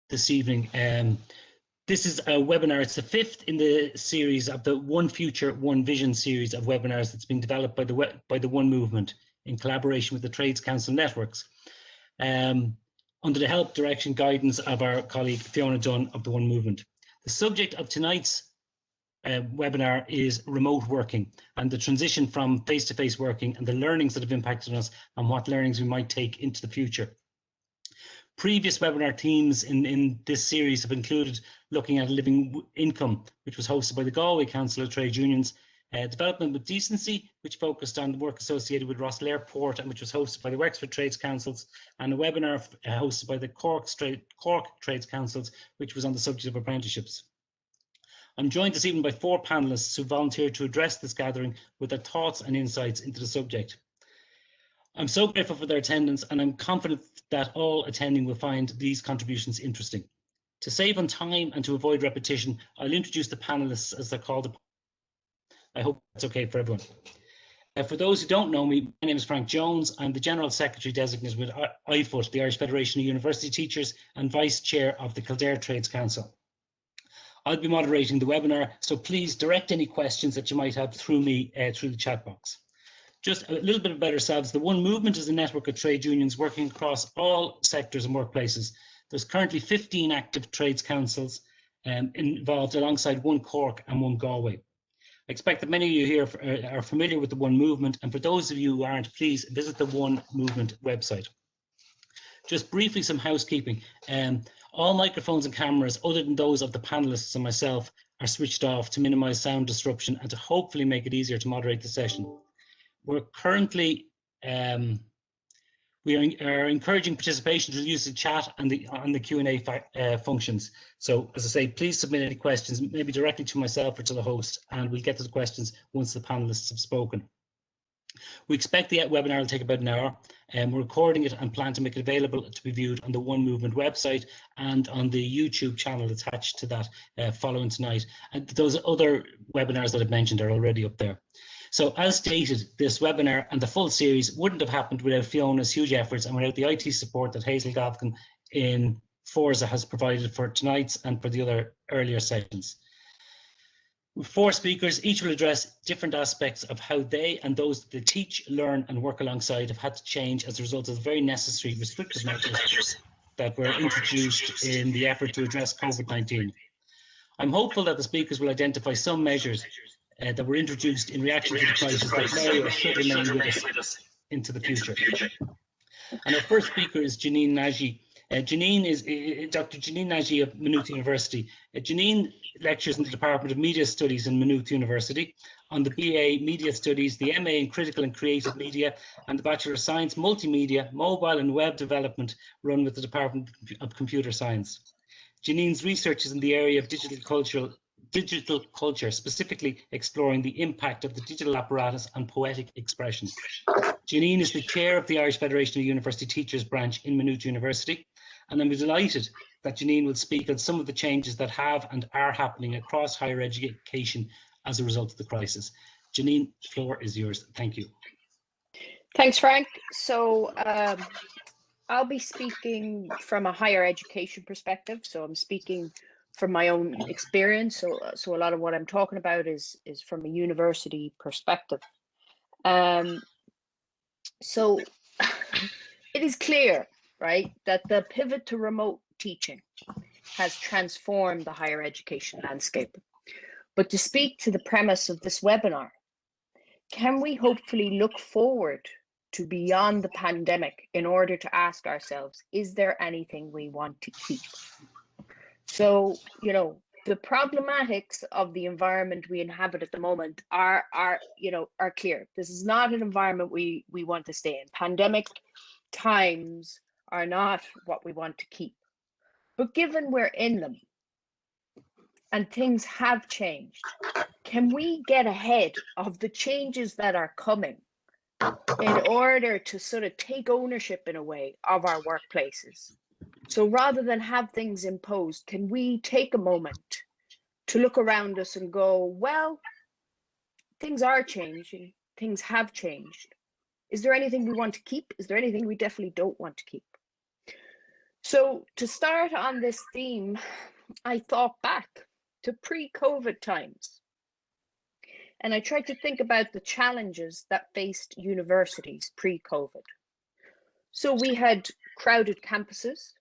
this evening. This is a webinar. It's the fifth in the series of the One Future, One Vision series of webinars that's been developed by the One Movement in collaboration with the Trades Council networks, under the help, direction, guidance of our colleague Fiona Dunn of the One Movement. The subject of tonight's webinar is remote working and the transition from face-to-face working and the learnings that have impacted on us and what learnings we might take into the future. Previous webinar themes in this series have included looking at living income, which was hosted by the Galway Council of Trade Unions, development with decency, which focused on the work associated with Rosslare Port and which was hosted by the Wexford Trades Councils, and a webinar hosted by the Cork Trades Councils, which was on the subject of apprenticeships. I'm joined this evening by four panellists who volunteered to address this gathering with their thoughts and insights into the subject. I'm so grateful for their attendance, and I'm confident that all attending will find these contributions interesting. To save on time and to avoid repetition, I'll introduce the panelists as they're called. I hope that's okay for everyone. For those who don't know me, my name is Frank Jones. I'm the General Secretary Designate with IFUT, the Irish Federation of University Teachers, and Vice Chair of the Kildare Trades Council. I'll be moderating the webinar, so please direct any questions that you might have through me through the chat box. Just a little bit about ourselves. The One Movement is a network of trade unions working across all sectors and workplaces. There's currently 15 active trades councils involved alongside one Cork and one Galway. I expect that many of you here are familiar with the One Movement, and for those of you who aren't, please visit the One Movement website. Just briefly, some housekeeping. All microphones and cameras, other than those of the panelists and myself, are switched off to minimise sound disruption and to hopefully make it easier to moderate the session. We're currently we are encouraging participation through the use of chat and the Q&A functions. So, as I say, please submit any questions, maybe directly to myself or to the host, and we'll get to the questions once the panelists have spoken. We expect the webinar will take about an hour, and we're recording it and plan to make it available to be viewed on the One Movement website and on the YouTube channel attached to that following tonight. And those other webinars that I've mentioned are already up there. So as stated, this webinar and the full series wouldn't have happened without Fiona's huge efforts and without the IT support that Hazel Davkin in Forza has provided for tonight's and for the other earlier sessions. With four speakers, each will address different aspects of how they and those that they teach, learn and work alongside have had to change as a result of the very necessary restrictive measures that were introduced in the effort to address COVID-19. I'm hopeful that the speakers will identify some measures that were introduced in reaction to the crisis that may or should remain with us into the future. And our first speaker is Janine Nagy. Janine is Dr. Janine Nagy of Maynooth University. Janine lectures in the Department of Media Studies in Maynooth University on the BA Media Studies, the MA in Critical and Creative Media, and the Bachelor of Science Multimedia, Mobile and Web Development run with the Department of Computer Science. Janine's research is in the area of digital culture, specifically exploring the impact of the digital apparatus on poetic expression. Janine is the chair of the Irish Federation of University Teachers branch in Maynooth University, and I'm delighted that Janine will speak on some of the changes that have and are happening across higher education as a result of the crisis. Janine, the floor is yours. Thank you. Thanks, Frank. So I'll be speaking from a higher education perspective. So I'm speaking from my own experience. So a lot of what I'm talking about is from a university perspective. So it is clear, right, that the pivot to remote teaching has transformed the higher education landscape. But to speak to the premise of this webinar, can we hopefully look forward to beyond the pandemic in order to ask ourselves, is there anything we want to keep? So, you know, the problematics of the environment we inhabit at the moment are clear. This is not an environment we want to stay in. Pandemic times are not what we want to keep. But given we're in them and things have changed, can we get ahead of the changes that are coming in order to sort of take ownership in a way of our workplaces? So rather than have things imposed, can we take a moment to look around us and go, well, things are changing, things have changed. Is there anything we want to keep? Is there anything we definitely don't want to keep? So to start on this theme, I thought back to pre-COVID times, and I tried to think about the challenges that faced universities pre-COVID. So we had crowded campuses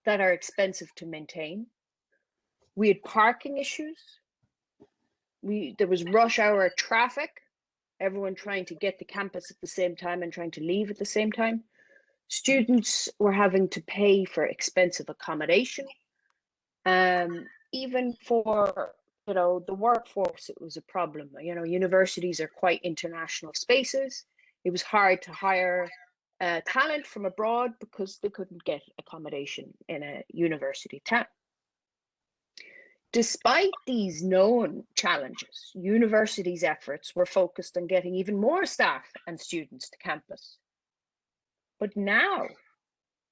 that are expensive to maintain. We had parking issues. There was rush hour traffic, everyone trying to get to campus at the same time and trying to leave at the same time. Students were having to pay for expensive accommodation. Even for the workforce, it was a problem. Universities are quite international spaces. It was hard to hire talent from abroad because they couldn't get accommodation in a university town. Despite these known challenges, universities' efforts were focused on getting even more staff and students to campus. But now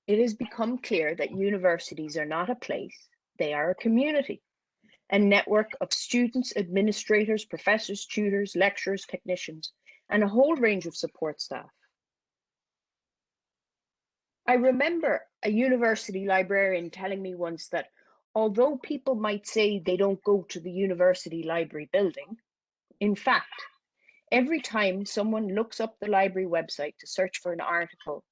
it has become clear that universities are not a place, they are a community, a network of students, administrators, professors, tutors, lecturers, technicians, and a whole range of support staff. I remember a university librarian telling me once that although people might say they don't go to the university library building, in fact, every time someone looks up the library website to search for an article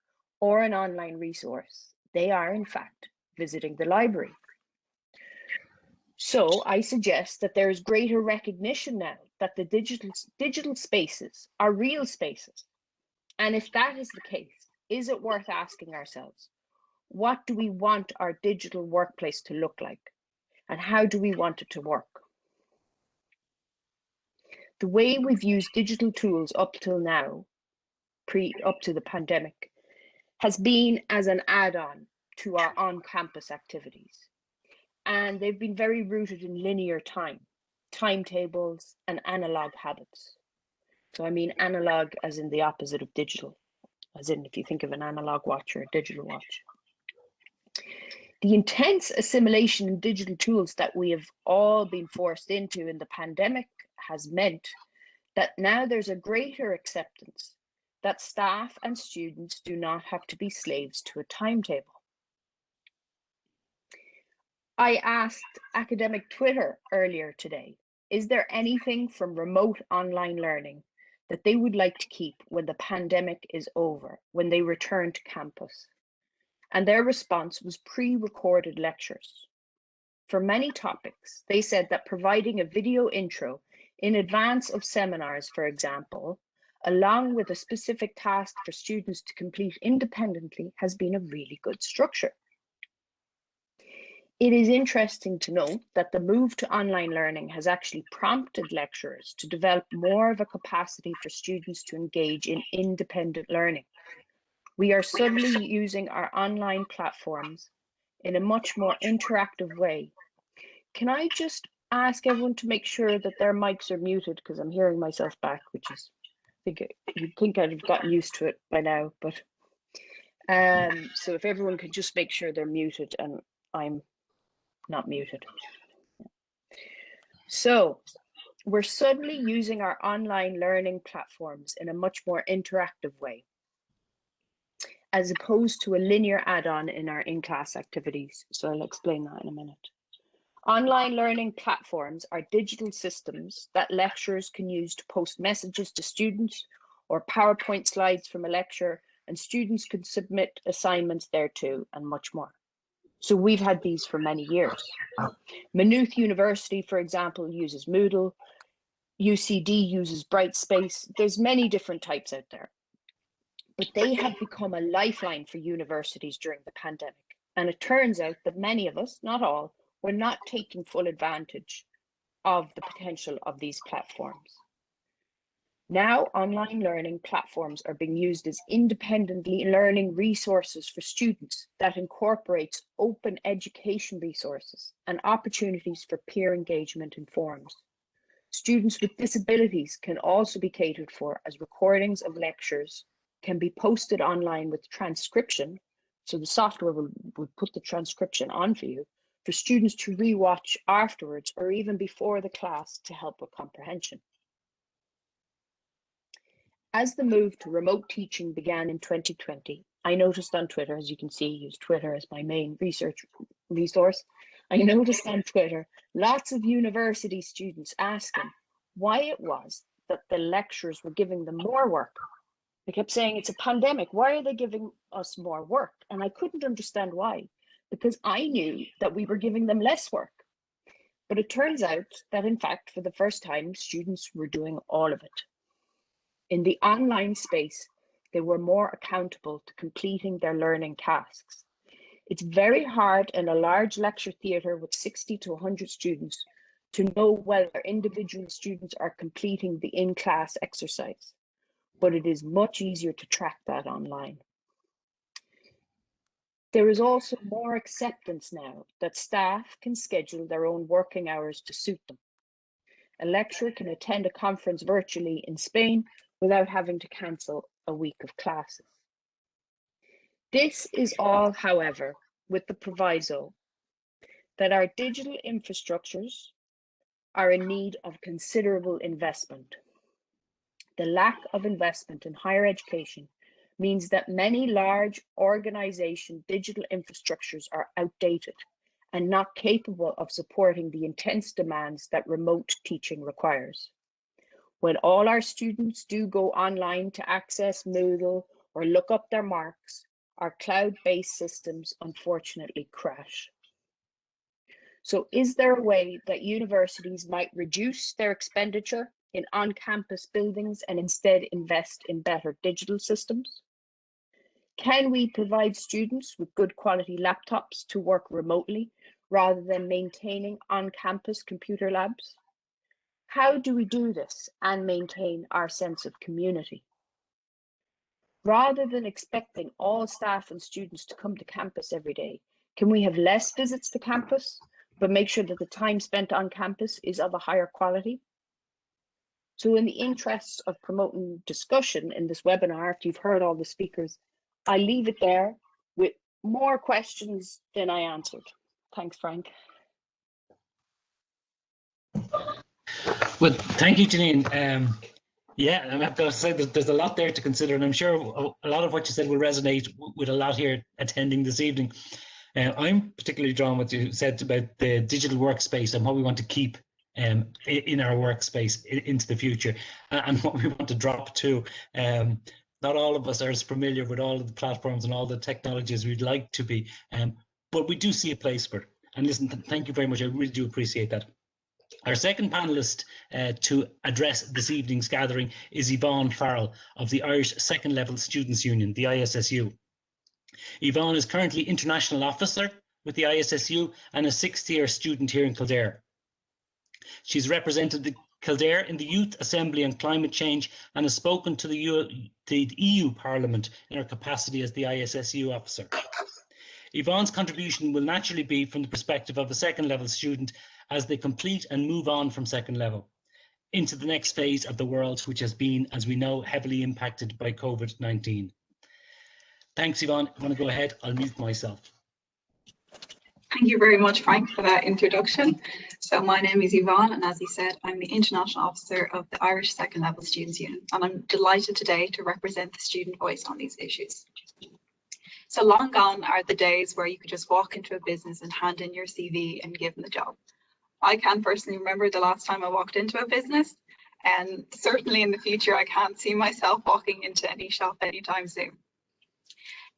or an online resource, they are in fact visiting the library. So I suggest that there is greater recognition now that the digital spaces are real spaces. And if that is the case, is it worth asking ourselves, what do we want our digital workplace to look like? And how do we want it to work? The way we've used digital tools up till now, up to the pandemic, has been as an add-on to our on-campus activities. And they've been very rooted in linear timetables, and analog habits. So I mean analog as in the opposite of digital, as in if you think of an analog watch or a digital watch. The intense assimilation in digital tools that we have all been forced into in the pandemic has meant that now there's a greater acceptance that staff and students do not have to be slaves to a timetable. I asked Academic Twitter earlier today, is there anything from remote online learning that they would like to keep when the pandemic is over, when they return to campus? And their response was pre-recorded lectures. For many topics, they said that providing a video intro in advance of seminars, for example, along with a specific task for students to complete independently, has been a really good structure. It is interesting to note that the move to online learning has actually prompted lecturers to develop more of a capacity for students to engage in independent learning. We are suddenly using our online platforms in a much more interactive way. Can I just ask everyone to make sure that their mics are muted, because I'm hearing myself back, which is, you'd think I'd have gotten used to it by now, but so if everyone could just make sure they're muted and I'm not muted. So we're suddenly using our online learning platforms in a much more interactive way, as opposed to a linear add-on in our in-class activities. So I'll explain that in a minute. Online learning platforms are digital systems that lecturers can use to post messages to students or PowerPoint slides from a lecture, and students can submit assignments there too, and much more. So we've had these for many years. Maynooth University, for example, uses Moodle. UCD uses Brightspace. There's many different types out there. But they have become a lifeline for universities during the pandemic. And it turns out that many of us, not all, were not taking full advantage of the potential of these platforms. Now, online learning platforms are being used as independently learning resources for students that incorporates open education resources and opportunities for peer engagement in forums. Students with disabilities can also be catered for, as recordings of lectures can be posted online with transcription. So the software will put the transcription on for you, for students to rewatch afterwards or even before the class to help with comprehension. As the move to remote teaching began in 2020, I noticed on Twitter, as you can see, I use Twitter as my main research resource. I noticed on Twitter lots of university students asking why it was that the lecturers were giving them more work. They kept saying, it's a pandemic, why are they giving us more work? And I couldn't understand why, because I knew that we were giving them less work. But it turns out that, in fact, for the first time, students were doing all of it. In the online space, they were more accountable to completing their learning tasks. It's very hard in a large lecture theatre with 60 to 100 students to know whether individual students are completing the in-class exercise, but it is much easier to track that online. There is also more acceptance now that staff can schedule their own working hours to suit them. A lecturer can attend a conference virtually in Spain without having to cancel a week of classes. This is all, however, with the proviso that our digital infrastructures are in need of considerable investment. The lack of investment in higher education means that many large organization digital infrastructures are outdated and not capable of supporting the intense demands that remote teaching requires. When all our students do go online to access Moodle or look up their marks, our cloud-based systems unfortunately crash. So is there a way that universities might reduce their expenditure in on-campus buildings and instead invest in better digital systems? Can we provide students with good quality laptops to work remotely rather than maintaining on-campus computer labs? How do we do this and maintain our sense of community? Rather than expecting all staff and students to come to campus every day, can we have less visits to campus, but make sure that the time spent on campus is of a higher quality? So in the interests of promoting discussion in this webinar, after you've heard all the speakers, I leave it there with more questions than I answered. Thanks, Frank. Well, thank you, Janine. Yeah, and I've got to say there's a lot there to consider, and I'm sure a lot of what you said will resonate with a lot here attending this evening. I'm particularly drawn what you said about the digital workspace and what we want to keep in our workspace into the future, and what we want to drop to. Not all of us are as familiar with all of the platforms and all the technologies we'd like to be, but we do see a place for it. And listen, thank you very much. I really do appreciate that. Our second panellist to address this evening's gathering is Yvonne Farrell of the Irish Second Level Students' Union, the ISSU. Yvonne is currently International Officer with the ISSU and a sixth-year student here in Kildare. She's represented the Kildare in the Youth Assembly on Climate Change and has spoken to the EU Parliament in her capacity as the ISSU officer. Yvonne's contribution will naturally be from the perspective of a second level student as they complete and move on from second level into the next phase of the world, which has been, as we know, heavily impacted by COVID-19. Thanks, Yvonne. I want to go ahead. I'll mute myself. Thank you very much, Frank, for that introduction. So my name is Yvonne, and as he said, I'm the International Officer of the Irish Second Level Students' Union, and I'm delighted today to represent the student voice on these issues. So long gone are the days where you could just walk into a business and hand in your CV and give them the job. I can't personally remember the last time I walked into a business, and certainly in the future, I can't see myself walking into any shop anytime soon.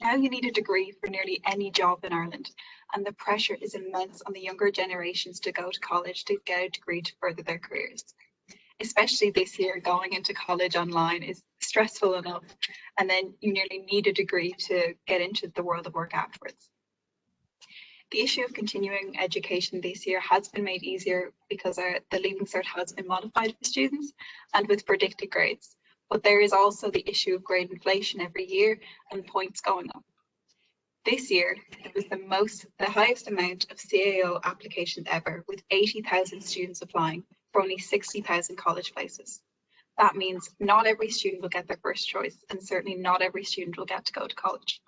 Now you need a degree for nearly any job in Ireland, and the pressure is immense on the younger generations to go to college to get a degree to further their careers. Especially this year, going into college online is stressful enough, and then you nearly need a degree to get into the world of work afterwards. The issue of continuing education this year has been made easier because the Leaving Cert has been modified for students and with predicted grades. But there is also the issue of grade inflation every year and points going up. This year, it was the highest amount of CAO applications ever, with 80,000 students applying for only 60,000 college places. That means not every student will get their first choice, and certainly not every student will get to go to college.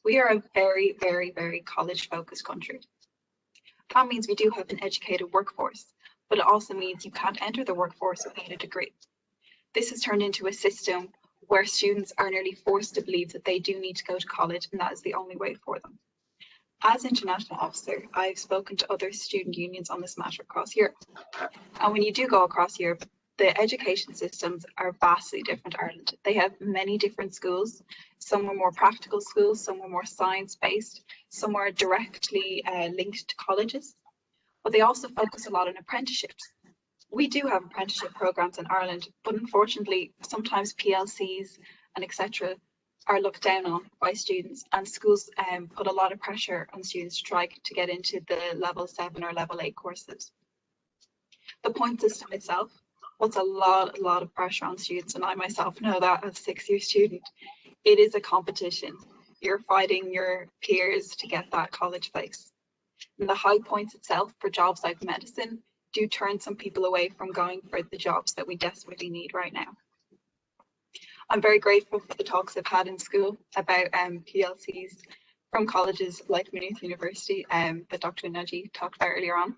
We are a very, very, very college-focused country. That means we do have an educated workforce, but it also means you can't enter the workforce without a degree. This has turned into a system where students are nearly forced to believe that they do need to go to college and that is the only way for them. As international officer, I've spoken to other student unions on this matter across Europe. And when you do go across Europe, the education systems are vastly different to Ireland. They have many different schools. Some are more practical schools, some are more science-based, some are directly linked to colleges. But they also focus a lot on apprenticeships. We do have apprenticeship programs in Ireland, but unfortunately, sometimes PLCs and etc. are looked down on by students, and schools put a lot of pressure on students to try to get into the level 7 or level 8 courses. The point system itself puts a lot of pressure on students, and I myself know that as a 6-year student. It is a competition. You're fighting your peers to get that college place. And the high points itself for jobs like medicine do turn some people away from going for the jobs that we desperately need right now. I'm very grateful for the talks I've had in school about PLCs from colleges like Maynooth University that Dr. Naji talked about earlier on.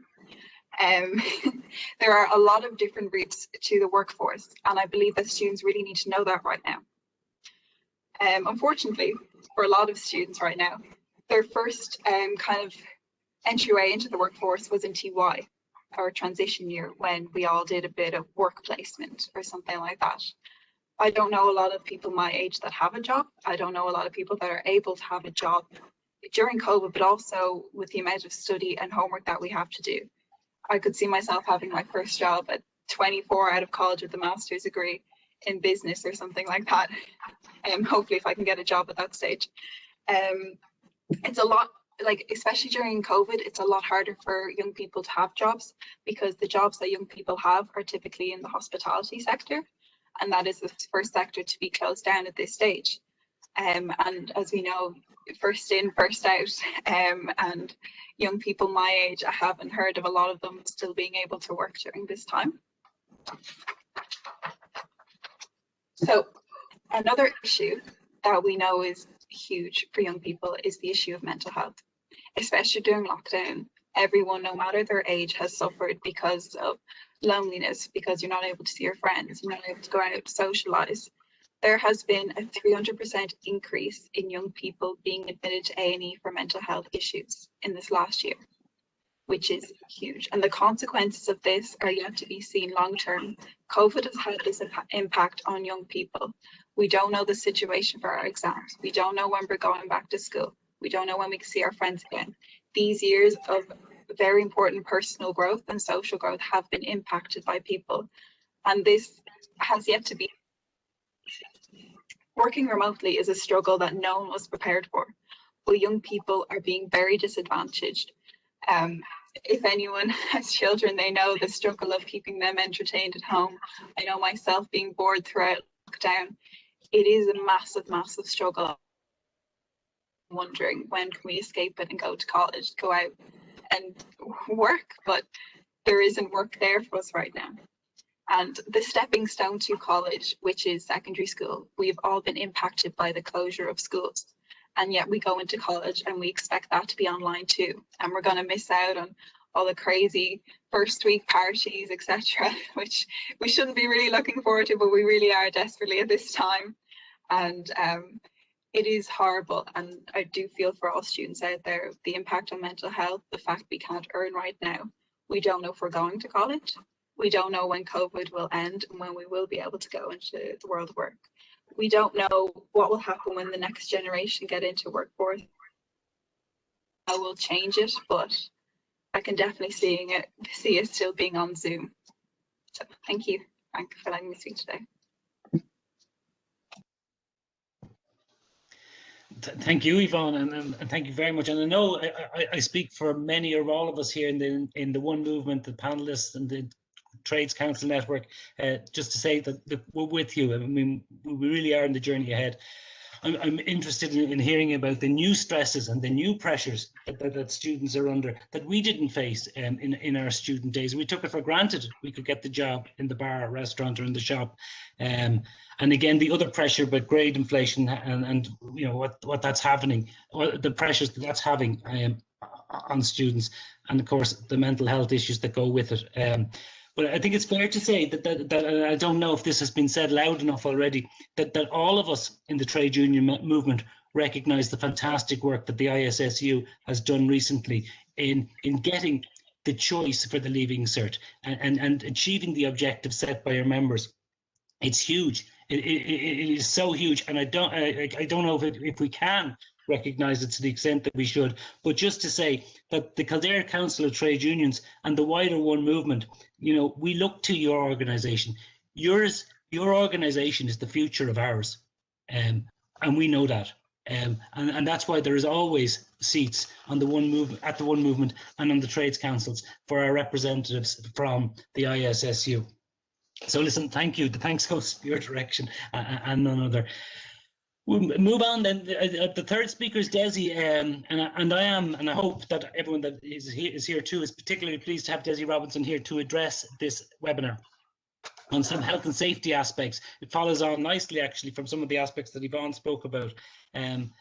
There are a lot of different routes to the workforce, and I believe that students really need to know that right now. Unfortunately, for a lot of students right now, their first kind of entryway into the workforce was in TY, or transition year, when we all did a bit of work placement or something like that. I don't know a lot of people my age that have a job. I don't know a lot of people that are able to have a job during COVID, but also with the amount of study and homework that we have to do. I could see myself having my first job at 24 out of college with a master's degree in business or something like that. Hopefully if I can get a job at that stage. It's a lot, like, especially during COVID, it's a lot harder for young people to have jobs, because the jobs that young people have are typically in the hospitality sector, and that is the first sector to be closed down at this stage. And as we know, first in, first out, and young people my age, I haven't heard of a lot of them still being able to work during this time. So another issue that we know is huge for young people is the issue of mental health, especially during lockdown. Everyone, no matter their age, has suffered because of loneliness, because you're not able to see your friends, you're not able to go out, socialize. There has been a 300% increase in young people being admitted to A&E for mental health issues in this last year, which is huge. And the consequences of this are yet to be seen long term. COVID has had this impact on young people. We don't know the situation for our exams. We don't know when we're going back to school. We don't know when we can see our friends again. These years of very important personal growth and social growth have been impacted by people. And this has yet to be. Working remotely is a struggle that no one was prepared for, but young people are being very disadvantaged. If anyone has children, they know the struggle of keeping them entertained at home. I know myself being bored throughout lockdown. It is a massive struggle. Wondering when can we escape it and go to college, go out and work, but there isn't work there for us right now. And the stepping stone to college, which is secondary school, we've all been impacted by the closure of schools. And yet we go into college and we expect that to be online too. And we're going to miss out on all the crazy first week parties, etc., which we shouldn't be really looking forward to, but we really are desperately at this time. And it is horrible. And I do feel for all students out there, the impact on mental health, the fact we can't earn right now. We don't know if we're going to college. We don't know when COVID will end and when we will be able to go into the world of work. We don't know what will happen when the next generation get into workforce. I will change it, but I can definitely see it still being on Zoom. So thank you, Frank, for letting me speak today. Thank you, Yvonne, and thank you very much. And I know I speak for many or all of us here in the One Movement, the panelists and the Trades Council Network, just to say that we're with you. I mean, we really are in the journey ahead. I'm interested in hearing about the new stresses and the new pressures that students are under that we didn't face in our student days. We took it for granted we could get the job in the bar, restaurant, or in the shop. And again, the other pressure about grade inflation and you know what that's happening, or the pressures that's having on students, and of course the mental health issues that go with it. But I think it's fair to say that I don't know if this has been said loud enough already, that all of us in the trade union movement recognise the fantastic work that the ISSU has done recently in getting the choice for the Leaving Cert and achieving the objective set by your members. It's huge. It is so huge, and I don't know if we can recognise it to the extent that we should. But just to say that the Kildare Council of Trade Unions and the wider One movement, you know, we look to your organisation. Your organisation is the future of ours, and we know that. And that's why there is always seats on the One movement, at the One movement, and on the trades councils for our representatives from the ISSU. So listen, thank you. The thanks goes your direction and none other. We'll move on then. The third speaker is Desi, and I hope that everyone that is here too is particularly pleased to have Desi Robinson here to address this webinar on some health and safety aspects. It follows on nicely actually from some of the aspects that Yvonne spoke about, and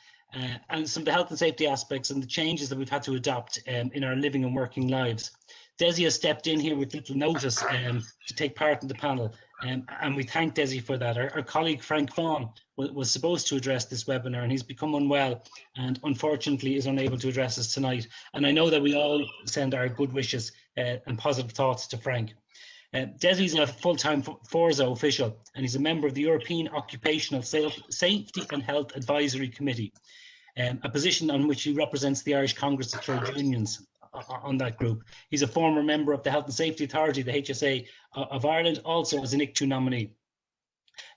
some of the health and safety aspects and the changes that we've had to adopt in our living and working lives. Desi has stepped in here with little notice to take part in the panel, and we thank Desi for that. Our colleague Frank Vaughan was supposed to address this webinar, and he's become unwell and unfortunately is unable to address us tonight. And I know that we all send our good wishes and positive thoughts to Frank. Desi is a full-time Forza official, and he's a member of the European Occupational Safety and Health Advisory Committee, a position on which he represents the Irish Congress of Trade Unions on that group. He's a former member of the Health and Safety Authority, the HSA of Ireland, also as an ICTU nominee.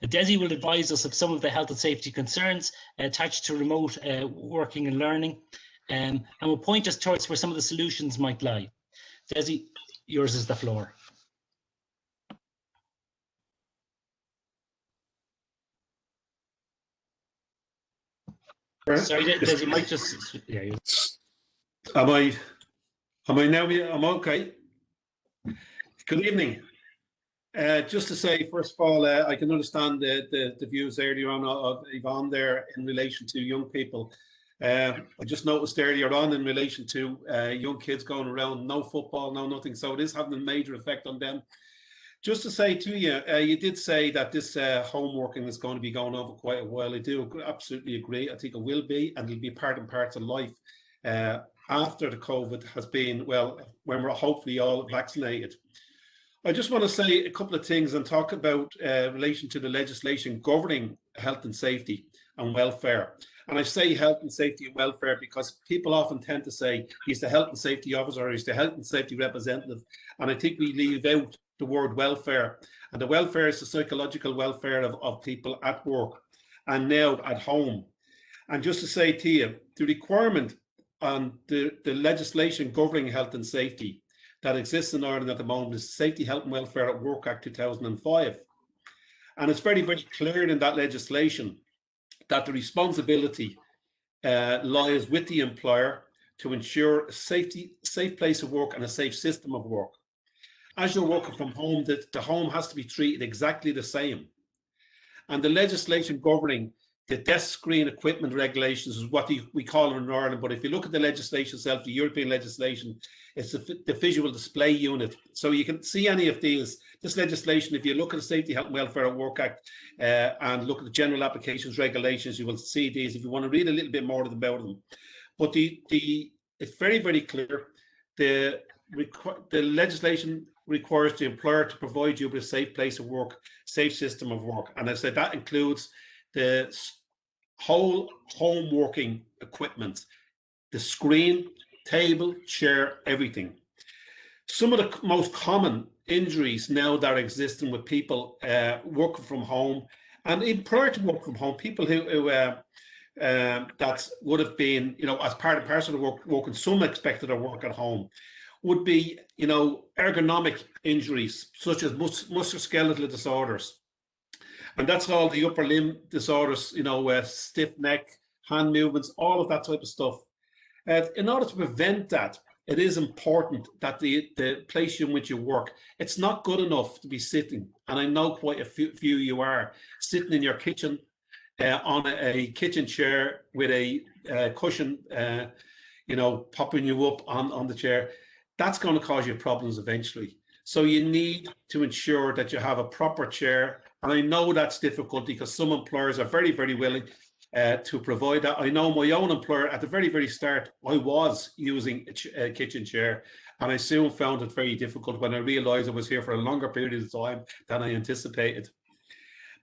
Desi will advise us of some of the health and safety concerns attached to remote working and learning, and will point us towards where some of the solutions might lie. Desi, yours is the floor. Sorry, Desi, you might just... Yeah, Am I now? I'm okay. Good evening. Just to say, first of all, I can understand the views earlier on of Yvonne there in relation to young people. I just noticed earlier on in relation to young kids going around, no football, no nothing. So it is having a major effect on them. Just to say to you, you did say that this home working is going to be going on for quite a while. I do absolutely agree. I think it will be, and it'll be part and parts of life. After the COVID has been, well, when we're hopefully all vaccinated. I just want to say a couple of things and talk about relation to the legislation governing health and safety and welfare. And I say health and safety and welfare because people often tend to say he's the health and safety officer or he's the health and safety representative. And I think we leave out the word welfare. And the welfare is the psychological welfare of people at work and now at home. And just to say to you, the requirement on the legislation governing health and safety that exists in Ireland at the moment is Safety, Health and Welfare at Work Act 2005. And it's very, very clear in that legislation that the responsibility lies with the employer to ensure a safe place of work and a safe system of work. As you're working from home, the home has to be treated exactly the same. And the legislation governing the desk screen equipment regulations is what we call them in Ireland, but if you look at the legislation itself, the European legislation, it's the visual display unit. So you can see any of this legislation. If you look at the Safety, Health and Welfare at Work Act and look at the general applications regulations, you will see these if you want to read a little bit more about them. But it's very, very clear. The legislation requires the employer to provide you with a safe place of work, safe system of work. And I said that includes the whole home working equipment, the screen, table, chair, everything. Some of the most common injuries now that are existing with people working from home, and even prior to work from home, people who that would have been, you know, as part and parcel of working, some expected to work at home, would be, you know, ergonomic injuries such as musculoskeletal disorders. And that's all the upper limb disorders, you know, stiff neck, hand movements, all of that type of stuff. In order to prevent that, it is important that the place in which you work, it's not good enough to be sitting. And I know quite a few you are sitting in your kitchen on a kitchen chair with a cushion, you know, popping you up on the chair. That's going to cause you problems eventually. So you need to ensure that you have a proper chair. And I know that's difficult because some employers are very, very willing to provide that. I know my own employer at the very, very start, I was using a kitchen chair, and I soon found it very difficult when I realized I was here for a longer period of time than I anticipated.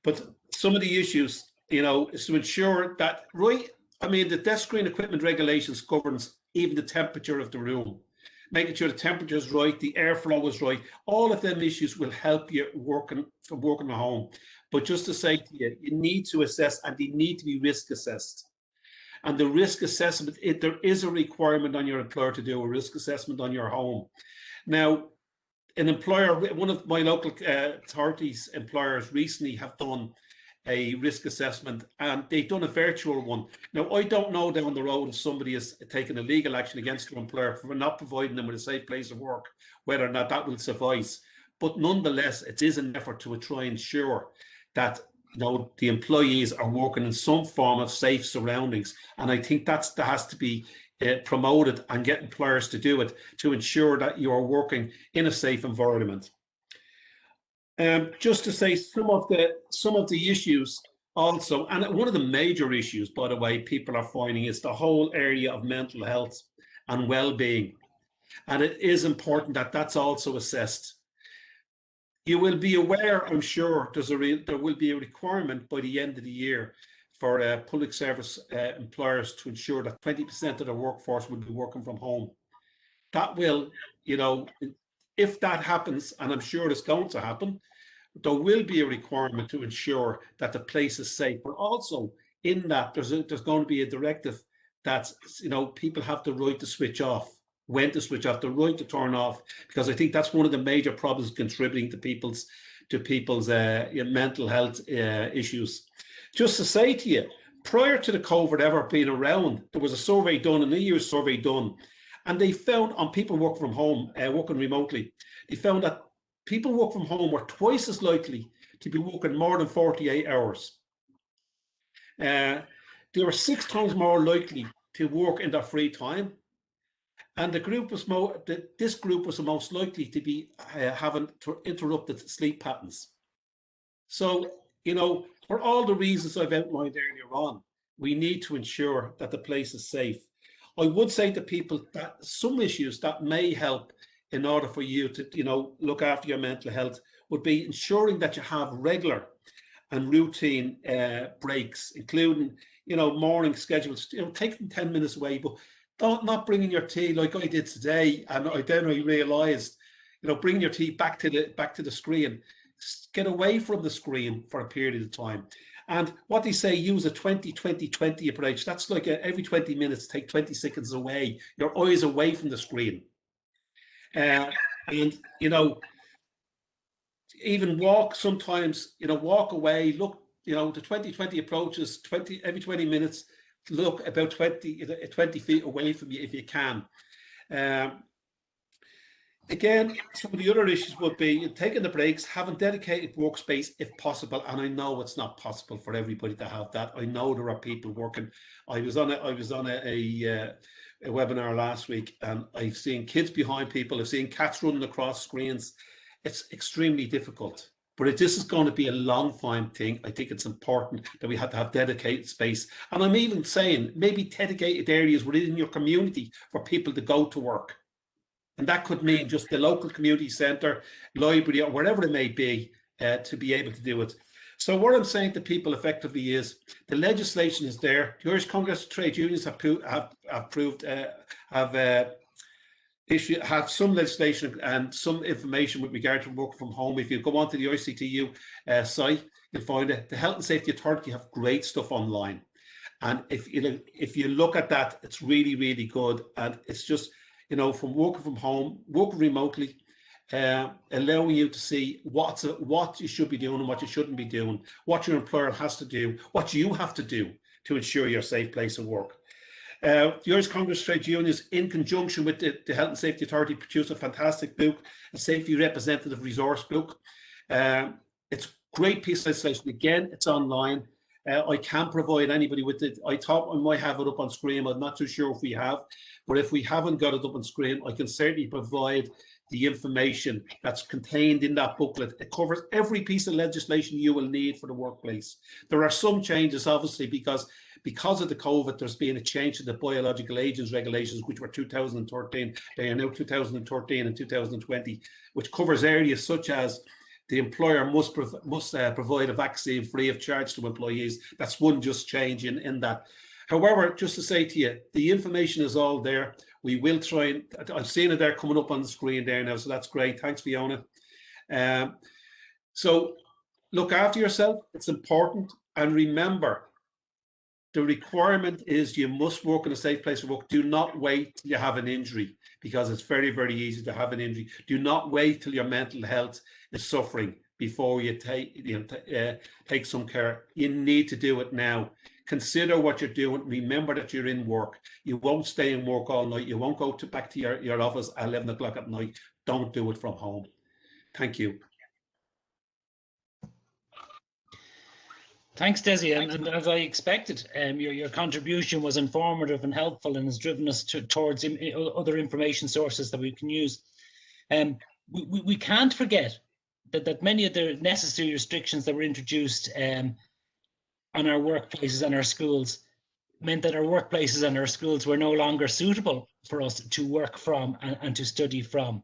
But some of the issues, you know, is to ensure that, right, I mean, the desk screen equipment regulations governs even the temperature of the room, making sure the temperature is right, the airflow is right. All of them issues will help you working at home. But just to say to you, you need to assess, and they need to be risk assessed. And the risk assessment, there is a requirement on your employer to do a risk assessment on your home. Now, an employer, one of my local authorities employers recently have done a risk assessment, and they've done a virtual one. Now, I don't know down the road if somebody has taken a legal action against their employer for not providing them with a safe place of work, whether or not that will suffice. But nonetheless, it is an effort to try and ensure that, you know, the employees are working in some form of safe surroundings. And I think that has to be promoted and get employers to do it, to ensure that you are working in a safe environment. Just to say some of the issues also, and one of the major issues, by the way, people are finding is the whole area of mental health and well-being. And it is important that that's also assessed. You will be aware, I'm sure, there will be a requirement by the end of the year for public service employers to ensure that 20% of their workforce will be working from home. That will, you know, if that happens, and I'm sure it's going to happen, there will be a requirement to ensure that the place is safe. But also in that, there's going to be a directive that, you know, people have the right to switch off, when to switch off, the right to turn off, because I think that's one of the major problems contributing to people's mental health issues. Just to say to you, prior to the COVID ever being around, there was a survey done, an EU survey done, and they found on people working from home, working remotely, they found that people work from home were twice as likely to be working more than 48 hours. They were 6 times more likely to work in their free time. And this group was the most likely to be having interrupted sleep patterns. So, you know, for all the reasons I've outlined earlier on, we need to ensure that the place is safe. I would say to people that some issues that may help in order for you to, you know, look after your mental health would be ensuring that you have regular and routine breaks, including, you know, morning schedules. You know, take them 10 minutes away, but not bringing your tea like I did today. And then I realised, you know, bringing your tea back to the screen. Get away from the screen for a period of time. And what they say, use a 20-20-20 approach. That's like every 20 minutes, take 20 seconds away, your eyes away from the screen. And, you know, even walk sometimes, you know, walk away, look, you know, the 20-20 approach is every 20 minutes, look about 20 feet away from you if you can. Again, some of the other issues would be taking the breaks, having dedicated workspace if possible. And I know it's not possible for everybody to have that. I know there are people working. I was on a webinar last week, and I've seen kids behind people. I've seen cats running across screens. It's extremely difficult. But this is going to be a long time thing. I think it's important that we have to have dedicated space. And I'm even saying maybe dedicated areas within your community for people to go to work. And that could mean just the local community centre, library, or wherever it may be, to be able to do it. So what I'm saying to people effectively is the legislation is there. The Irish Congress of Trade Unions have some legislation and some information with regard to work from home. If you go onto the ICTU site, you'll find it. The Health and Safety Authority have great stuff online. And if you look at that, it's really, really good. And it's just, you know, from working from home, working remotely, allowing you to see what you should be doing and what you shouldn't be doing, what your employer has to do, what you have to do to ensure your safe place of work. The Irish Congress of Trade Unions, in conjunction with the Health and Safety Authority, produced a fantastic book, a safety representative resource book. It's a great piece of legislation. Again, it's online. I can provide anybody with it. I thought I might have it up on screen. I'm not too sure if we have, but if we haven't got it up on screen, I can certainly provide the information that's contained in that booklet. It covers every piece of legislation you will need for the workplace. There are some changes, obviously, because of the COVID, there's been a change to the biological agents regulations, which were 2013. They are now 2013 and 2020, which covers areas such as the employer must provide a vaccine free of charge to employees. That's one just change in that. However, just to say to you, the information is all there. We will try and, I've seen it there coming up on the screen there now, so that's great. Thanks, Fiona. So look after yourself. It's important. And remember, the requirement is you must work in a safe place of work. Do not wait till you have an injury, because it's very, very easy to have an injury. Do not wait till your mental health is suffering before you take some care. You need to do it now. Consider what you're doing. Remember that you're in work. You won't stay in work all night. You won't go back to your office at 11 o'clock at night. Don't do it from home. Thank you. Thanks, Desi. And as I expected, your contribution was informative and helpful and has driven us towards other information sources that we can use. We can't forget that many of the necessary restrictions that were introduced on our workplaces and our schools meant that our workplaces and our schools were no longer suitable for us to work from and to study from.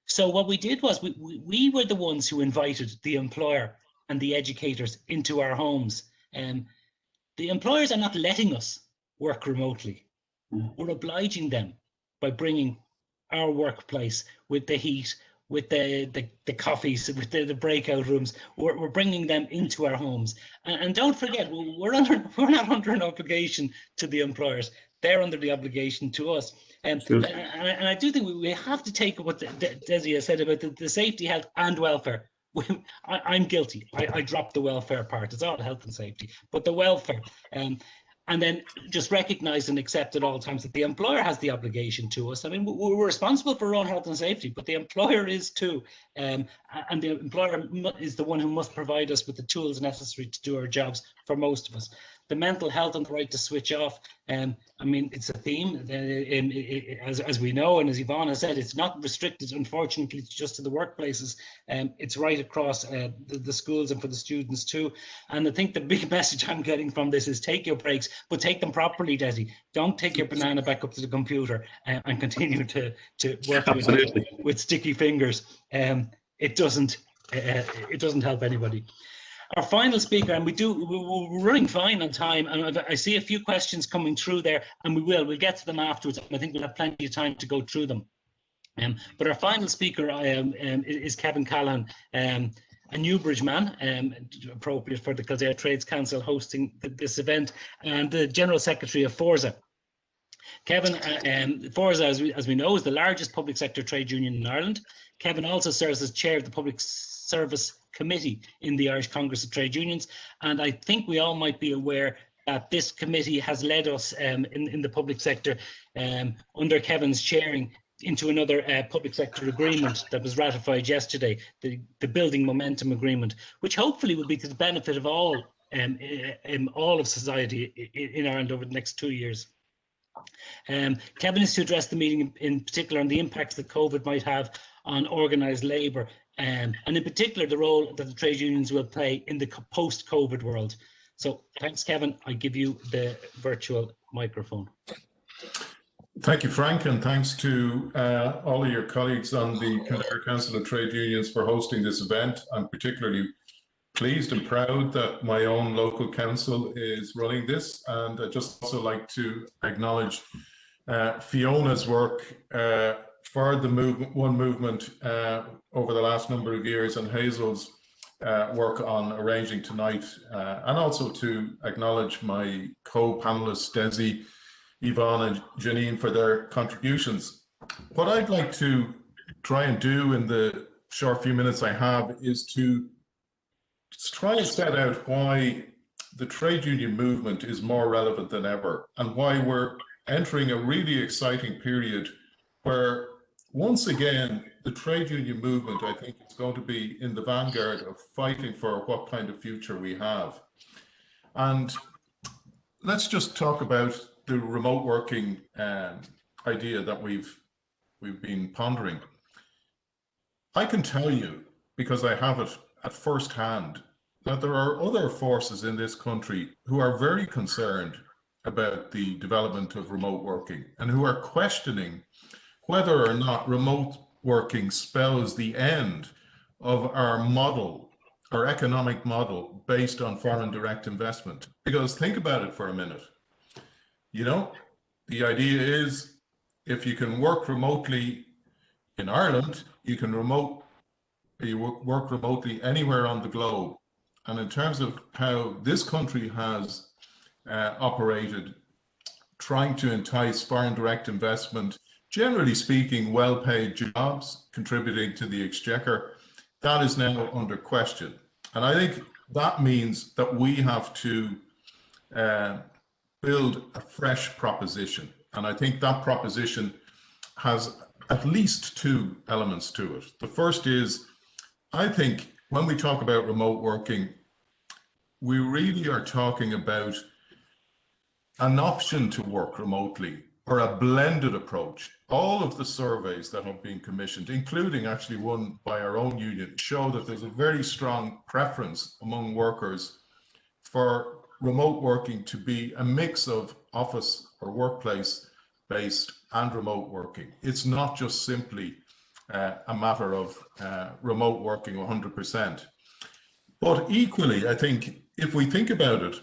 So what we did was we were the ones who invited the employer and the educators into our homes. The employers are not letting us work remotely. We're obliging them by bringing our workplace with the heat, with the coffees, with the breakout rooms. We're bringing them into our homes. And don't forget, we're not under an obligation to the employers. They're under the obligation to us. And I do think we have to take what Desi has said about the safety, health and welfare. I'm guilty. I dropped the welfare part. It's all health and safety, but the welfare. And then just recognize and accept at all times that the employer has the obligation to us. I mean, we're responsible for our own health and safety, but the employer is too. And the employer is the one who must provide us with the tools necessary to do our jobs for most of us. The mental health and the right to switch off. I mean, it's a theme, as we know, and as Yvonne has said, it's not restricted, unfortunately, just to the workplaces. It's right across the schools and for the students too. And I think the big message I'm getting from this is take your breaks, but take them properly, Desi. Don't take your banana back up to the computer and continue to work with sticky fingers. It doesn't help anybody. Our final speaker, and we're running fine on time, and I see a few questions coming through there, and we'll get to them afterwards. I think we'll have plenty of time to go through them. But our final speaker is Kevin Callahan, a Newbridge man, appropriate for the Kildare Trades Council hosting this event, and the General Secretary of Forza. Kevin, Forza, as we know, is the largest public sector trade union in Ireland. Kevin also serves as chair of the Public Service Committee in the Irish Congress of Trade Unions, and I think we all might be aware that this committee has led us in the public sector under Kevin's chairing into another public sector agreement that was ratified yesterday, the Building Momentum Agreement, which hopefully will be to the benefit of all of society in Ireland over the next 2 years. Kevin is to address the meeting in particular on the impacts that COVID might have on organised labour, and in particular the role that the trade unions will play in the post-COVID world. So thanks, Kevin. I give you the virtual microphone. Thank you, Frank, and thanks to all of your colleagues on the Kildare Council of Trade Unions for hosting this event. I'm particularly pleased and proud that my own local council is running this, and I'd just also like to acknowledge Fiona's work for the movement over the last number of years, and Hazel's work on arranging tonight, and also to acknowledge my co-panelists Desi, Yvonne and Janine for their contributions. What I'd like to try and do in the short few minutes I have is to try and set out why the trade union movement is more relevant than ever, and why we're entering a really exciting period where, once again, the trade union movement, I think, is going to be in the vanguard of fighting for what kind of future we have. And let's just talk about the remote working idea that we've been pondering. I can tell you, because I have it at first hand, that there are other forces in this country who are very concerned about the development of remote working and who are questioning whether or not remote working spells the end of our model, our economic model based on foreign direct investment. Because think about it for a minute. You know, the idea is if you can work remotely in Ireland, you can work remotely anywhere on the globe. And in terms of how this country has operated, trying to entice foreign direct investment, generally speaking, well-paid jobs contributing to the exchequer, that is now under question. And I think that means that we have to build a fresh proposition. And I think that proposition has at least two elements to it. The first is, I think when we talk about remote working, we really are talking about an option to work remotely or a blended approach. All of the surveys that have been commissioned, including actually one by our own union, show that there's a very strong preference among workers for remote working to be a mix of office or workplace based and remote working. It's not just simply a matter of remote working 100%. But equally, I think if we think about it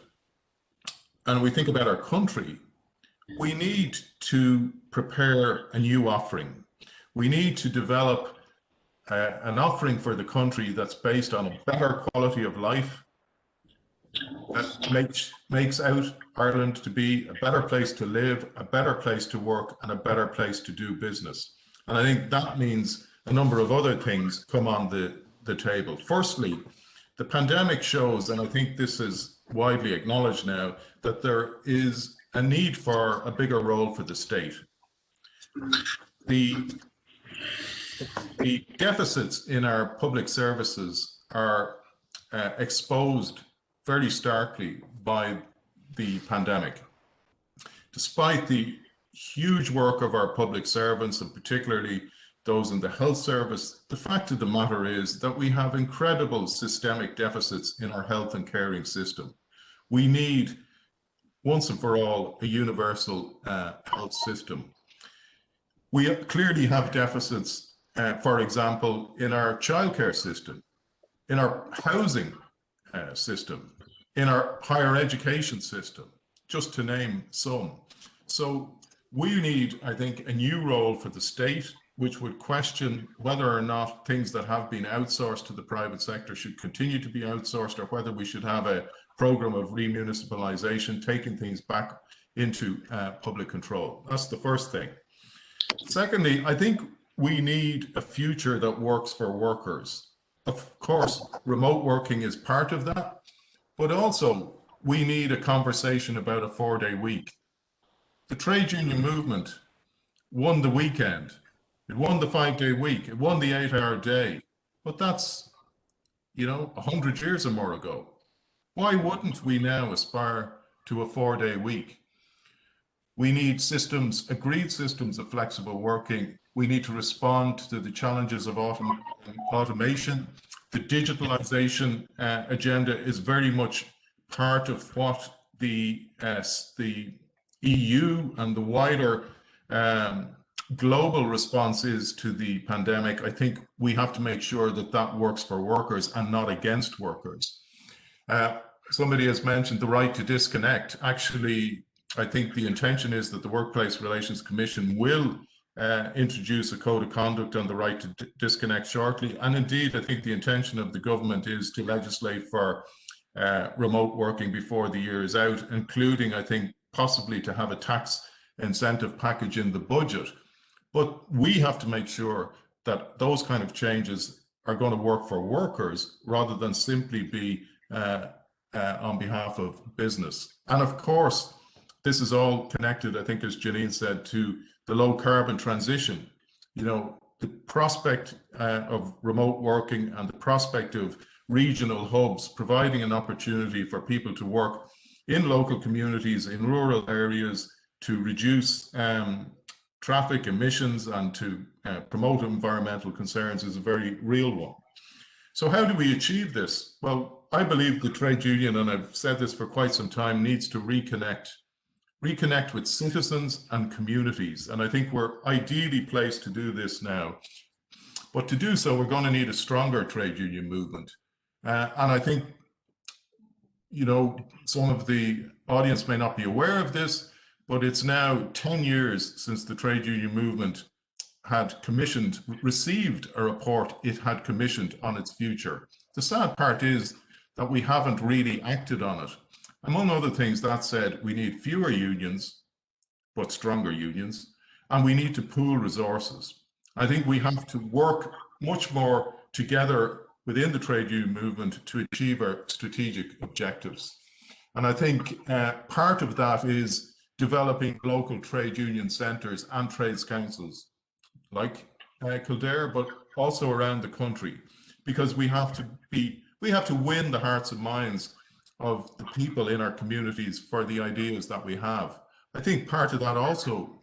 and we think about our country, we need to prepare a new offering. We need to develop an offering for the country that's based on a better quality of life, that makes out Ireland to be a better place to live, a better place to work, and a better place to do business. And I think that means a number of other things come on the table. Firstly, the pandemic shows, and I think this is widely acknowledged now, that there is a need for a bigger role for the state. The deficits in our public services are exposed very starkly by the pandemic. Despite the huge work of our public servants, and particularly those in the health service, the fact of the matter is that we have incredible systemic deficits in our health and caring system. We need, once and for all, a universal health system. We clearly have deficits, for example, in our childcare system, in our housing system, in our higher education system, just to name some. So we need, I think, a new role for the state, which would question whether or not things that have been outsourced to the private sector should continue to be outsourced, or whether we should have a program of remunicipalization, taking things back into public control. That's the first thing. Secondly, I think we need a future that works for workers. Of course, remote working is part of that, but also we need a conversation about a 4-day week. The trade union movement won the weekend. It won the 5-day week. It won the 8-hour day. But that's, 100 years or more ago. Why wouldn't we now aspire to a 4-day week? We need systems, agreed systems of flexible working. We need to respond to the challenges of automation. The digitalization agenda is very much part of what the EU and the wider global response is to the pandemic. I think we have to make sure that that works for workers and not against workers. Somebody has mentioned the right to disconnect. Actually, I think the intention is that the Workplace Relations Commission will introduce a code of conduct on the right to disconnect shortly. And indeed, I think the intention of the government is to legislate for remote working before the year is out, including, I think, possibly to have a tax incentive package in the budget. But we have to make sure that those kind of changes are going to work for workers rather than simply be on behalf of business. And of course, this is all connected, I think, as Janine said, to the low carbon transition. The prospect of remote working and the prospect of regional hubs providing an opportunity for people to work in local communities, in rural areas, to reduce traffic emissions and to promote environmental concerns is a very real one. So how do we achieve this? Well, I believe the trade union, and I've said this for quite some time, needs to reconnect with citizens and communities. And I think we're ideally placed to do this now. But to do so, we're going to need a stronger trade union movement. And I think, you know, some of the audience may not be aware of this, but it's now 10 years since the trade union movement had received a report it had commissioned on its future. The sad part is that we haven't really acted on it. Among other things, that said, we need fewer unions, but stronger unions, and we need to pool resources. I think we have to work much more together within the trade union movement to achieve our strategic objectives. And I think part of that is developing local trade union centres and trades councils like Kildare, but also around the country, because we have to win the hearts and minds of the people in our communities for the ideas that we have. I think part of that also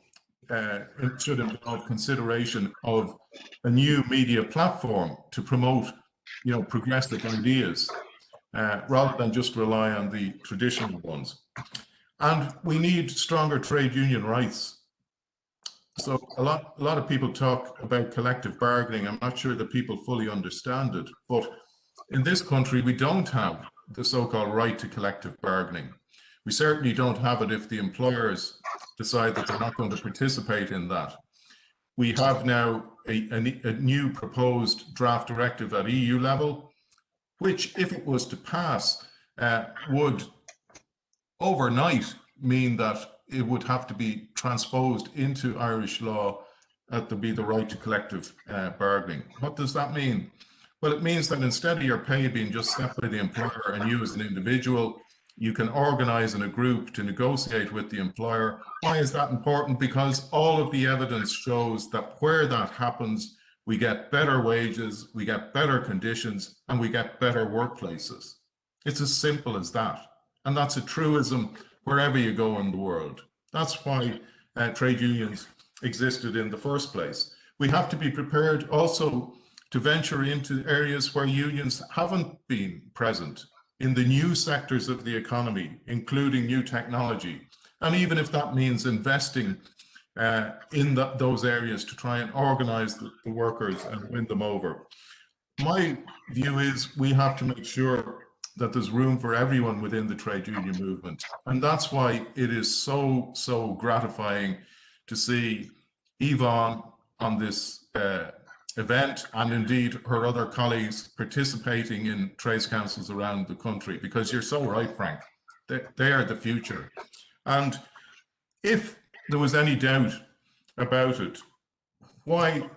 it should involve consideration of a new media platform to promote, you know, progressive ideas rather than just rely on the traditional ones. And we need stronger trade union rights. So a lot of people talk about collective bargaining. I'm not sure that people fully understand it, but in this country we don't have the so-called right to collective bargaining. We certainly don't have it if the employers decide that they're not going to participate in that. We have now a new proposed draft directive at EU level, which, if it was to pass, would overnight mean that it would have to be transposed into Irish law, that there be the right to collective bargaining. What does that mean? Well, it means that instead of your pay being just set by the employer and you as an individual, you can organize in a group to negotiate with the employer. Why is that important? Because all of the evidence shows that where that happens, we get better wages, we get better conditions, and we get better workplaces. It's as simple as that. And that's a truism wherever you go in the world. That's why trade unions existed in the first place. We have to be prepared also to venture into areas where unions haven't been present, in the new sectors of the economy, including new technology. And even if that means investing in those areas to try and organize the workers and win them over. My view is we have to make sure that there's room for everyone within the trade union movement. And that's why it is so gratifying to see Yvonne on this event, and indeed her other colleagues participating in trades councils around the country, because you're so right, Frank, they are the future. And if there was any doubt about it, why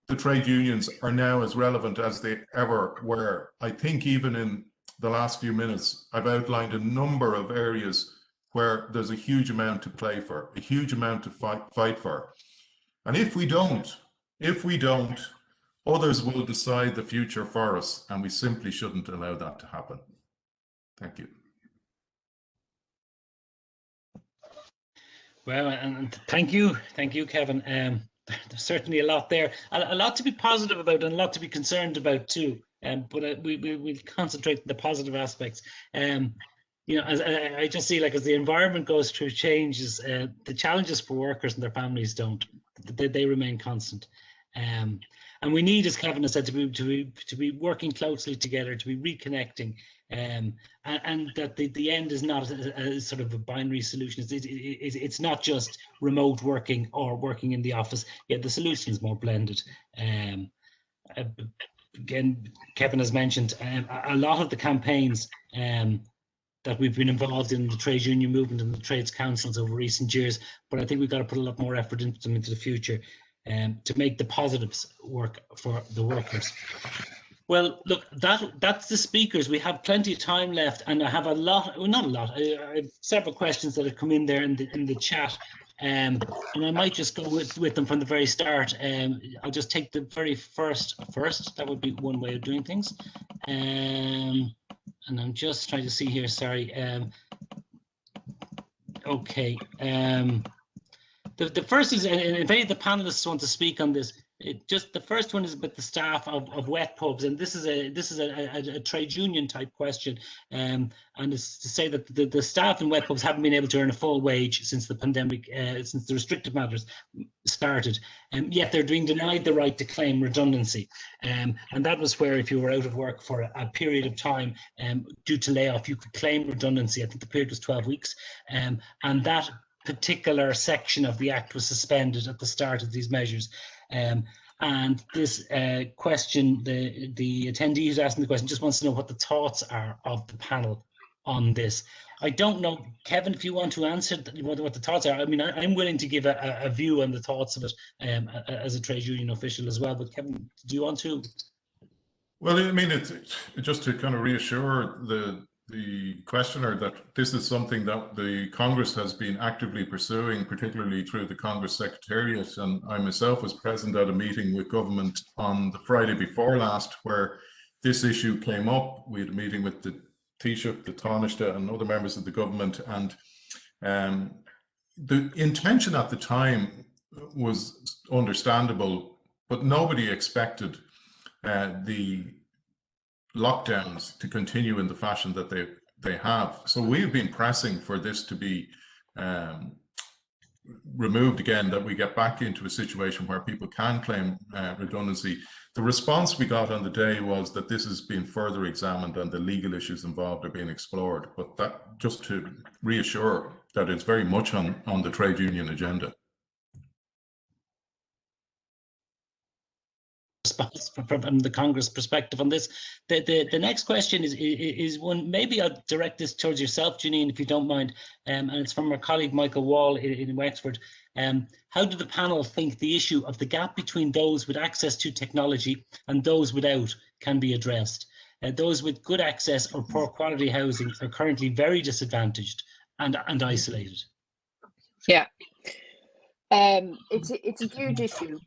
the trade unions are now as relevant as they ever were, I think even in the last few minutes, I've outlined a number of areas where there's a huge amount to play for, a huge amount to fight for. And if we don't, others will decide the future for us, and we simply shouldn't allow that to happen. Thank you. Well, and thank you, Kevin. There's certainly a lot there, a lot to be positive about and a lot to be concerned about too. But we'll concentrate on the positive aspects. You know, as I just see, like, as the environment goes through changes, the challenges for workers and their families don't. They remain constant. And we need, as Kevin has said, to be working closely together, to be reconnecting, and that the end is not a sort of a binary solution. It's not just remote working or working in the office. Yeah, the solution is more blended. Again, Kevin has mentioned a lot of the campaigns that we've been involved in the trade union movement and the trades councils over recent years, but I think we've got to put a lot more effort into them into the future. To make the positives work for the workers. Well, look, that's the speakers. We have plenty of time left, and I have a lot, well, not a lot, I have several questions that have come in there in the chat, and I might just go with them from the very start. I'll just take the very first. That would be one way of doing things. And I'm just trying to see here, sorry. Okay. The first is, and if any of the panelists want to speak on this, just the first one is about the staff of wet pubs, and this is a trade union type question, and it's to say that the staff in wet pubs haven't been able to earn a full wage since the pandemic, since the restrictive matters started, yet they're being denied the right to claim redundancy, and that was where if you were out of work for a period of time due to layoff, you could claim redundancy. I think the period was 12 weeks, and that particular section of the Act was suspended at the start of these measures. And this question, the attendee who's asking the question just wants to know what the thoughts are of the panel on this. I don't know, Kevin, if you want to answer what the thoughts are. I mean, I'm willing to give a view on the thoughts of it as a trade union official as well. But Kevin, do you want to? Well, I mean, it's just to kind of reassure the questioner that this is something that the Congress has been actively pursuing, particularly through the Congress Secretariat. And I myself was present at a meeting with government on the Friday before last, where this issue came up. We had a meeting with the Taoiseach, the Taoiseach, and other members of the government. And the intention at the time was understandable, but nobody expected the lockdowns to continue in the fashion that they have. So we've been pressing for this to be removed again, that we get back into a situation where people can claim redundancy. The response we got on the day was that this is being further examined and the legal issues involved are being explored. But that, just to reassure that it's very much on the trade union agenda. From the Congress perspective on this. The next question is one, maybe I'll direct this towards yourself, Janine, if you don't mind, and it's from our colleague Michael Wall in Wexford. How do the panel think the issue of the gap between those with access to technology and those without can be addressed? Those with good access or poor quality housing are currently very disadvantaged and isolated. Yeah. It's a huge issue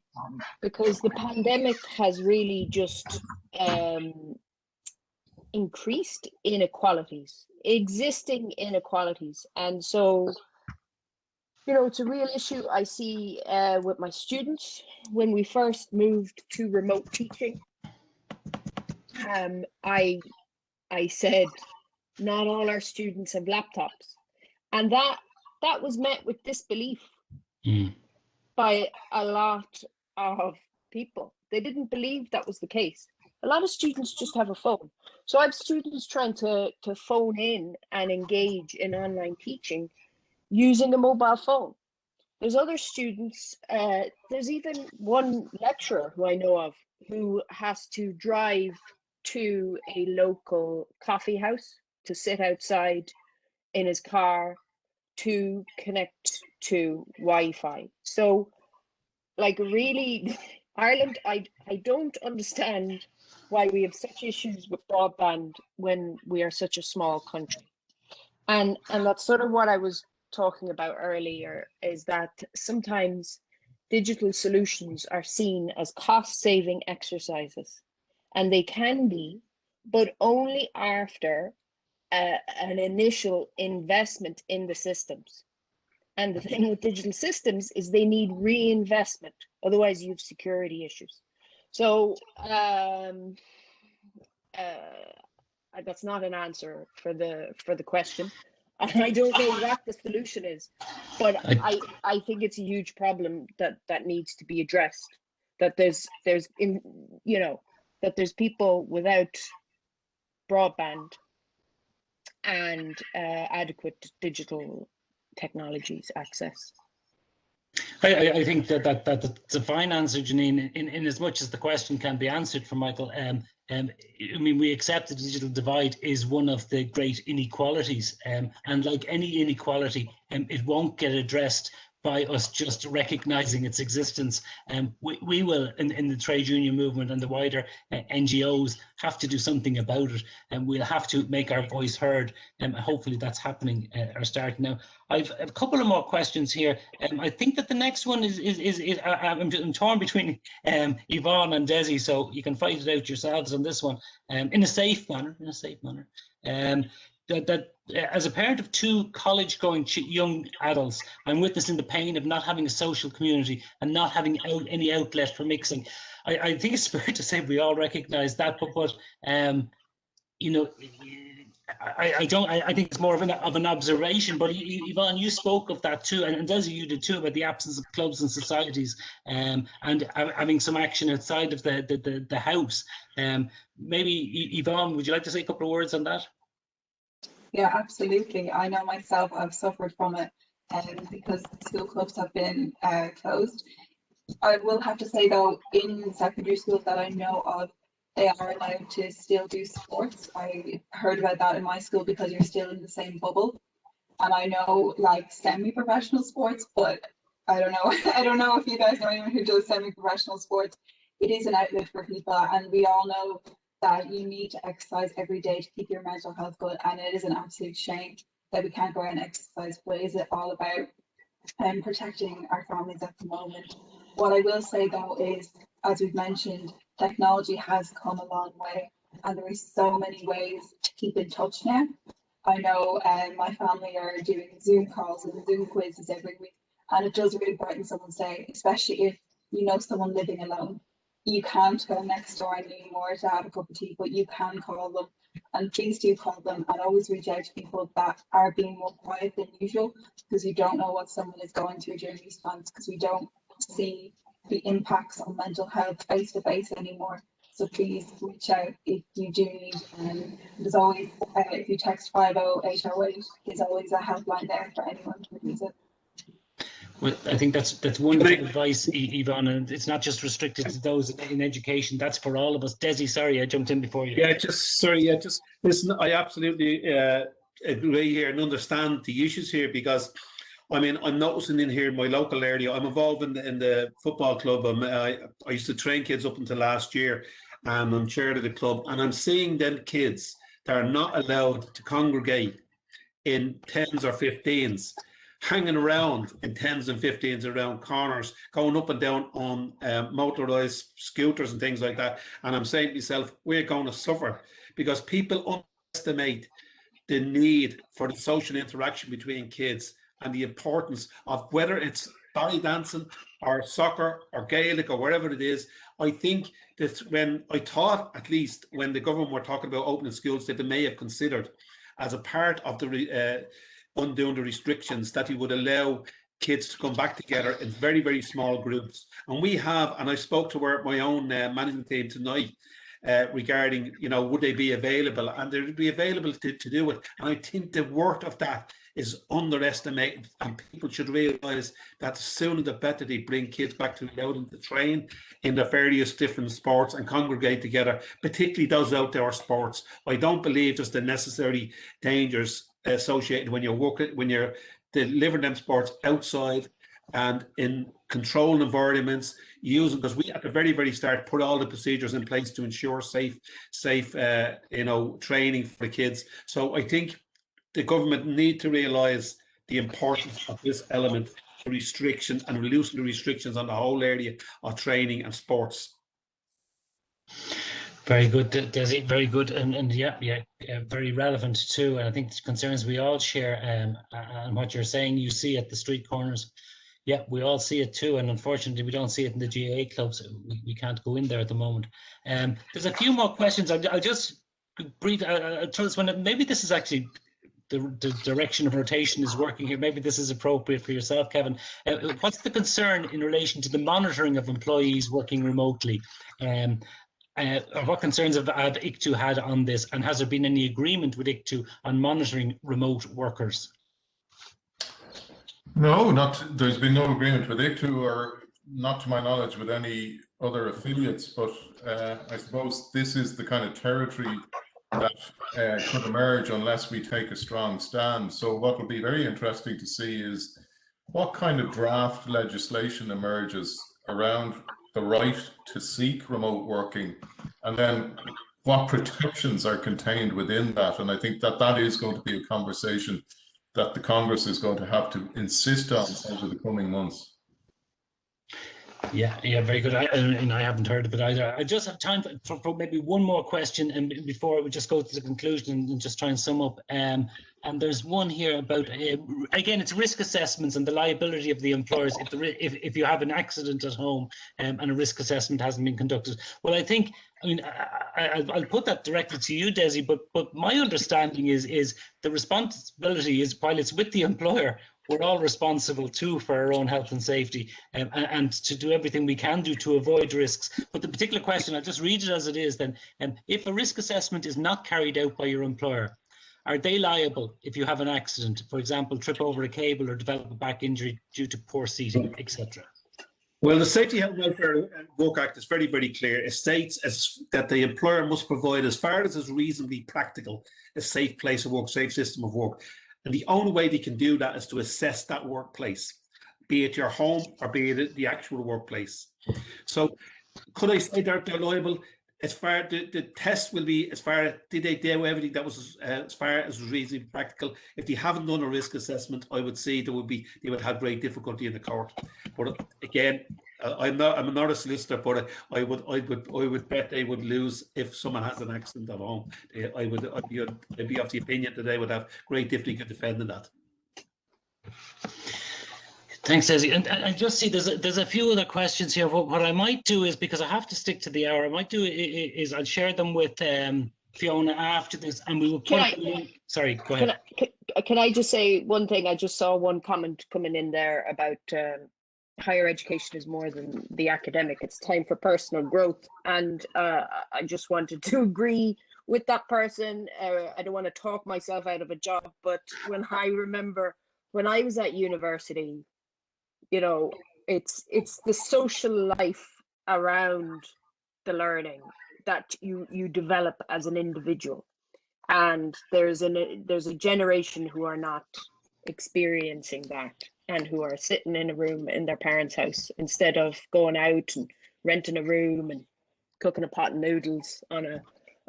because the pandemic has really just increased existing inequalities. And so, you know, it's a real issue I see with my students. When we first moved to remote teaching, I said, not all our students have laptops. And that was met with disbelief by a lot of people. They didn't believe that was the case. A lot of students just have a phone. So I have students trying to phone in and engage in online teaching using a mobile phone. There's other students, there's even one lecturer who I know of who has to drive to a local coffee house to sit outside in his car to connect to Wi-Fi. So, like, really, Ireland, I don't understand why we have such issues with broadband when we are such a small country. And that's sort of what I was talking about earlier, is that sometimes digital solutions are seen as cost-saving exercises, and they can be, but only after an initial investment in the systems. And the thing with digital systems is they need reinvestment, otherwise you have security issues. So that's not an answer for the question. I don't know what the solution is, but I think it's a huge problem that needs to be addressed. That there's people without broadband and adequate digital technologies access. I think that's a fine answer, Janine, in as much as the question can be answered from Michael. I mean, we accept the digital divide is one of the great inequalities, and like any inequality, it won't get addressed by us just recognizing its existence. We will, in the trade union movement and the wider NGOs, have to do something about it, and we'll have to make our voice heard. And hopefully that's happening or starting now. I've a couple of more questions here. I think that the next one is I'm torn between Yvonne and Desi, so you can fight it out yourselves on this one in a safe manner. that as a parent of two college-going young adults, I'm witnessing the pain of not having a social community and not having any outlet for mixing. I think it's fair to say we all recognise that, but you know, I think it's more of an observation. But Yvonne, you spoke of that too, and Desi, you did too, about the absence of clubs and societies, and having some action outside of the house. Maybe Yvonne, would you like to say a couple of words on that? Yeah, absolutely. I know myself, I've suffered from it because school clubs have been closed. I will have to say though, in secondary schools that I know of, they are allowed to still do sports. I heard about that in my school because you're still in the same bubble. And I know like semi-professional sports, but I don't know. I don't know if you guys know anyone who does semi-professional sports. It is an outlet for people, and we all know that you need to exercise every day to keep your mental health good, and it is an absolute shame that we can't go out and exercise. But is it all about protecting our families at the moment? What I will say though is, as we've mentioned, technology has come a long way, and there is so many ways to keep in touch now. I know my family are doing Zoom calls and Zoom quizzes every week, and it does really brighten someone's day, especially if you know someone living alone. You can't go next door anymore to have a cup of tea, but you can call them, and please do call them, and always reach out to people that are being more quiet than usual, because you don't know what someone is going through during these times, because we don't see the impacts on mental health face to face anymore. So please reach out if you do need. There's always, if you text 50808, there's always a helpline there for anyone who needs it. Well, I think that's wonderful advice, Yvonne, and it's not just restricted to those in education. That's for all of us. Desi, sorry, I jumped in before you. Yeah, just listen. I absolutely agree here and understand the issues here, because I mean, I'm noticing in here in my local area, I'm involved in the football club. I used to train kids up until last year, and I'm chair of the club, and I'm seeing them kids that are not allowed to congregate in 10s or 15s, hanging around in 10s and 15s around corners, going up and down on motorized scooters and things like that. And I'm saying to myself, we're going to suffer, because people underestimate the need for the social interaction between kids and the importance of whether it's belly dancing or soccer or Gaelic or wherever it is. I think that when I thought, at least when the government were talking about opening schools, that they may have considered as a part of the undoing the restrictions, that he would allow kids to come back together in very, very small groups. And we have, and I spoke to my own management team tonight regarding, you know, would they be available, and they'd be available to do it. And I think the worth of that is underestimated, and people should realise that the sooner the better they bring kids back to allow them to train in the various different sports and congregate together, particularly those outdoor sports. I don't believe there's the necessary dangers associated when you're delivering them sports outside and in controlled environments, using, because we at the very, very start put all the procedures in place to ensure safe training for the kids. So I think the government need to realise the importance of this element, the restrictions, and reducing the restrictions on the whole area of training and sports. Very good, Desi. Very good, and very relevant too. And I think the concerns we all share, and what you're saying, you see at the street corners. Yeah, we all see it too, and unfortunately, we don't see it in the GAA clubs. We can't go in there at the moment. There's a few more questions. I'll just brief. I'll tell us when. Maybe this is actually the direction of rotation is working here. Maybe this is appropriate for yourself, Kevin. What's the concern in relation to the monitoring of employees working remotely? What concerns have ICTU had on this, and has there been any agreement with ICTU on monitoring remote workers? No, there's been no agreement with ICTU, or not to my knowledge with any other affiliates, but I suppose this is the kind of territory that could emerge unless we take a strong stand. So what will be very interesting to see is what kind of draft legislation emerges around the right to seek remote working, and then what protections are contained within that. And I think that is going to be a conversation that the Congress is going to have to insist on over the coming months. Yeah, very good. I haven't heard of it either. I just have time for maybe one more question, and before we just go to the conclusion and just try and sum up. And there's one here about again, it's risk assessments and the liability of the employers if you have an accident at home and a risk assessment hasn't been conducted. Well, I mean, I'll put that directly to you, Desi. But my understanding is the responsibility is, while it's with the employer, we're all responsible too for our own health and safety, and to do everything we can do to avoid risks. But the particular question, I'll just read it as it is then. If a risk assessment is not carried out by your employer, are they liable if you have an accident, for example, trip over a cable or develop a back injury due to poor seating, etc.? Well, the Safety, Health and Welfare Work Act is very, very clear. It states that the employer must provide, as far as is reasonably practical, a safe place of work, safe system of work. And the only way they can do that is to assess that workplace, be it your home or be it the actual workplace. So could I say they're liable? As far the test will be, as far did they do everything that was as far as reasonably practical. If they haven't done a risk assessment, I would say they would have great difficulty in the court. But again, I'm not a solicitor, but I would bet they would lose if someone has an accident at home. I'd be of the opinion that they would have great difficulty defending that. Thanks, Desi. And I just see there's a few other questions here. What I might do is, because I have to stick to the hour, I might do is I'll share them with Fiona after this, and we will put. Sorry, go ahead. Can I just say one thing? I just saw one comment coming in there about higher education is more than the academic. It's time for personal growth, and I just wanted to agree with that person. I don't want to talk myself out of a job, but when I remember when I was at university, you know, it's the social life around the learning that you develop as an individual, and there's a generation who are not experiencing that and who are sitting in a room in their parents' house instead of going out and renting a room and cooking a pot of noodles on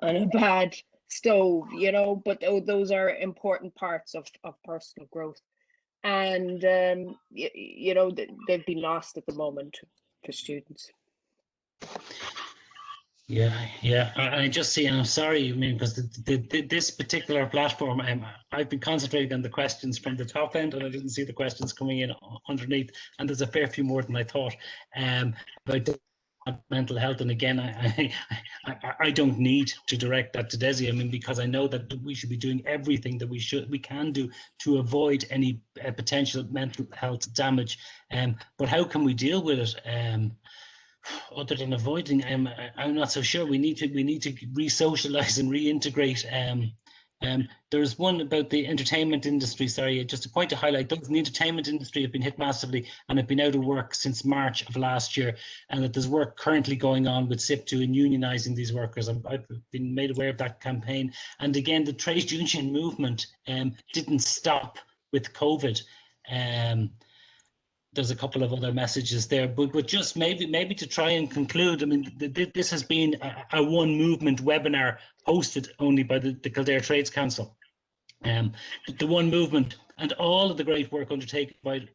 a bad stove, you know. But those are important parts of personal growth. And you know, they've been lost at the moment for students. Yeah. I just see, and I'm sorry, I mean, because this particular platform, I've been concentrating on the questions from the top end, and I didn't see the questions coming in underneath, and there's a fair few more than I thought. About mental health, and again, I don't need to direct that to Desi. I mean, because I know that we should be doing everything that we can do to avoid any potential mental health damage. But how can we deal with it? Other than avoiding, I'm not so sure. We need to re-socialize and reintegrate. There's one about the entertainment industry. Sorry, just a point to highlight: those in the entertainment industry have been hit massively and have been out of work since March of last year, and that there's work currently going on with SIP2 in unionising these workers. I've been made aware of that campaign, and again, the trade union movement didn't stop with COVID. There's a couple of other messages there, but just maybe to try and conclude, I mean, this has been a one movement webinar hosted only by the Kildare Trades Council. The one movement and all of the great work undertaken by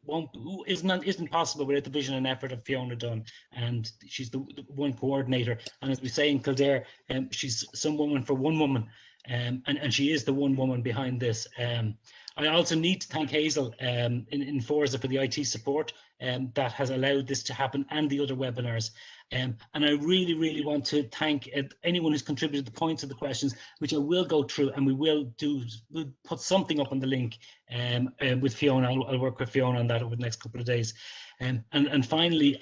isn't possible without the vision and effort of Fiona Dunn, and she's the one coordinator. And as we say in Kildare, she's some woman for one woman, and she is the one woman behind this. I also need to thank Hazel in Forza for the IT support that has allowed this to happen, and the other webinars. And I really want to thank anyone who's contributed the points of the questions, which I will go through, and we'll put something up on the link with Fiona. I'll work with Fiona on that over the next couple of days. And finally,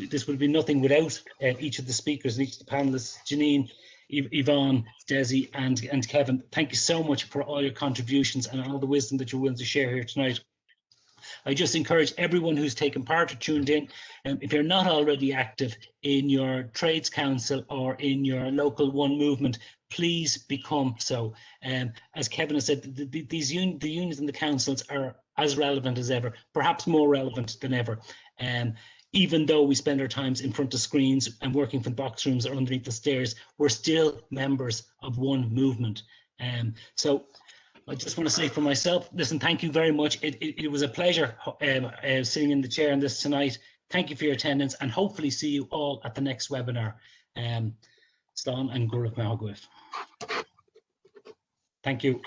this would be nothing without each of the speakers and each of the panelists: Janine, Yvonne, Desi, and Kevin. Thank you so much for all your contributions and all the wisdom that you're willing to share here tonight. I just encourage everyone who's taken part or tuned in, if you're not already active in your trades council or in your local one movement, please become so. As Kevin has said, the unions and the councils are as relevant as ever, perhaps more relevant than ever. Even though we spend our times in front of screens and working from box rooms or underneath the stairs, we're still members of one movement. So I just want to say for myself, listen, thank you very much. It was a pleasure sitting in the chair on this tonight. Thank you for your attendance, and hopefully see you all at the next webinar. Slán and Gurv Mahagwif. Thank you.